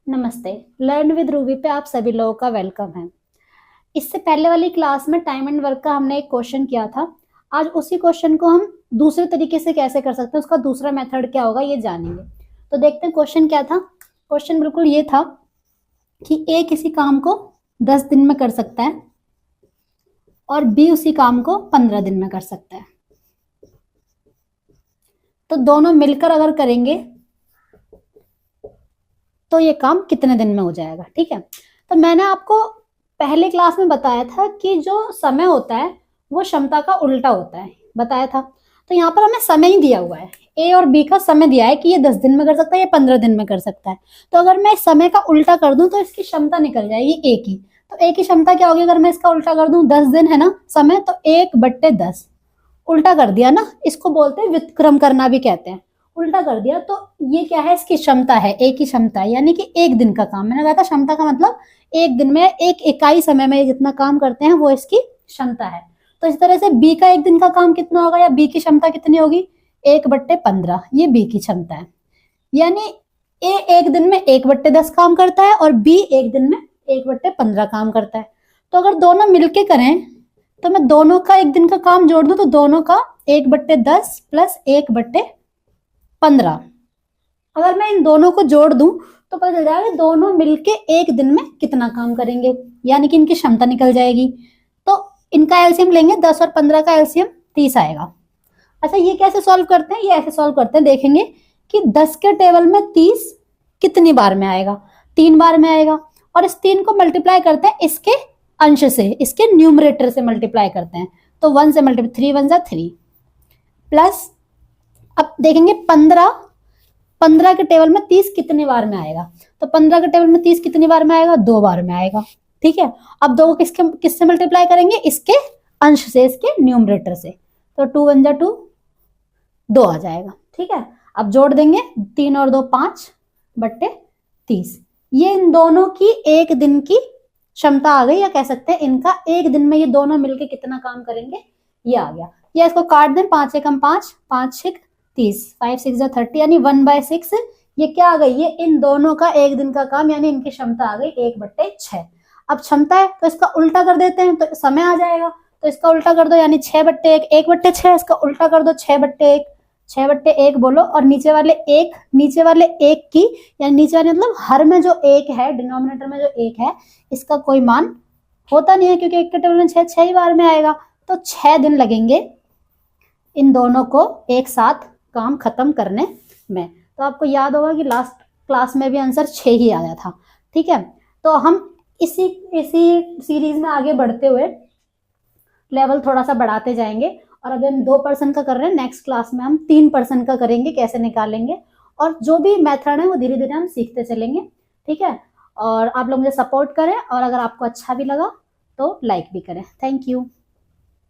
नमस्ते। Learn with Ruby पे आप सभी लोगों का वेलकम है। इससे पहले वाली क्लास में टाइम एंड वर्क का हमने एक क्वेश्चन किया था। आज उसी क्वेश्चन को हम दूसरे तरीके से कैसे कर सकते हैं, उसका दूसरा मेथड क्या होगा ये जानेंगे। तो देखते हैं क्वेश्चन क्या था। क्वेश्चन बिल्कुल ये था कि ए किसी काम को 10 दिन में कर सकता है और बी उसी काम को 15 दिन में कर सकता है। तो दोनों मिलकर अगर करेंगे तो ये काम कितने दिन में हो जाएगा। ठीक है, तो मैंने आपको पहले क्लास में बताया था कि जो समय होता है वो क्षमता का उल्टा होता है, बताया था। तो यहाँ पर हमें समय ही दिया हुआ है, ए और बी का समय दिया है कि ये 10 दिन में कर सकता है, ये 15 दिन में कर सकता है। तो अगर मैं समय का उल्टा कर दूं तो इसकी क्षमता निकल जाएगी ए की। तो ए की क्षमता क्या होगी अगर मैं इसका उल्टा कर दूं, 10 दिन है ना समय, तो 1/10 उल्टा कर दिया ना, इसको बोलते हैं व्युत्क्रम करना भी कहते हैं। उल्टा कर दिया तो ये क्या है, इसकी क्षमता है, ए की क्षमता है, यानी कि एक दिन का काम। मैंने कहा था क्षमता का मतलब एक दिन में एक इकाई समय में जितना काम करते हैं वो इसकी क्षमता है। तो इस तरह से बी का एक दिन का काम कितना होगा या बी की क्षमता कितनी होगी, 1/15, ये बी की क्षमता है। यानी ए एक दिन में 1/10 काम करता है और बी एक दिन में 1/15 काम करता है। तो अगर दोनों मिलके करें तो मैं दोनों का एक दिन का काम जोड़ दूं तो दोनों का 1/10 प्लस 1/15, अगर मैं इन दोनों को जोड़ दूं तो पता चल जाएगा दोनों मिलके एक दिन में कितना काम करेंगे, यानी कि इनकी क्षमता निकल जाएगी। तो इनका एलसीएम लेंगे, 10 और 15 का एलसीएम 30 आएगा। अच्छा, ये कैसे सॉल्व करते हैं, ये ऐसे सॉल्व करते हैं, देखेंगे कि 10 के टेबल में 30 कितनी बार में आएगा, 3 बार में आएगा। और इस 3 को मल्टीप्लाई करते हैं इसके अंश से, इसके न्यूमरेटर से मल्टीप्लाई करते हैं। तो 1 से मल्टीप्लाई, 3 1 जा 3 प्लस, अब देखेंगे 15 के टेबल में 30 कितनी बार में आएगा। तो 15 के टेबल में 30 कितनी बार में आएगा, 2 बार में आएगा। ठीक है, अब दो किससे मल्टीप्लाई करेंगे, इसके अंश से, इसके न्यूमरेटर से। तो 2 1 जा 2, 2 आ जाएगा। ठीक है, अब जोड़ देंगे 3 और 2 5/30। ये इन दोनों की एक दिन की क्षमता आ गई, या कह सकते हैं इनका एक दिन में ये दोनों मिलके कितना काम करेंगे, ये आ गया। या इसको काट दें, 5 एकम 5, 5 6 30, 5 6 जा 30, यानी 1/6 ये क्या आ गई, ये इन दोनों का एक दिन का काम, यानी इनकी क्षमता आ गई 1/6। अब क्षमता है तो इसका उल्टा कर देते हैं तो समय आ जाएगा। तो इसका उल्टा कर दो, यानी 6/1, 1/6, इसका उल्टा कर दो 6/1, 6/1 बोलो, और नीचे वाले एक की, यानी नीचे वाले मतलब हर में जो एक है, डिनोमिनेटर में जो एक है, इसका कोई मान होता नहीं है क्योंकि एक के टेबल में 6 ही बार में आएगा। तो 6 दिन लगेंगे इन दोनों को एक साथ काम खत्म करने में। तो आपको याद होगा कि लास्ट क्लास में भी आंसर 6 ही आया था। ठीक है, तो हम इसी सीरीज में आगे बढ़ते हुए लेवल थोड़ा सा बढ़ाते जाएंगे। और अगर हम 2% का कर रहे हैं, नेक्स्ट क्लास में हम 3% का करेंगे, कैसे निकालेंगे। और जो भी मेथड है वो धीरे धीरे हम सीखते चलेंगे। ठीक है, और आप लोग मुझे सपोर्ट करें, और अगर आपको अच्छा भी लगा तो लाइक भी करें। Thank you.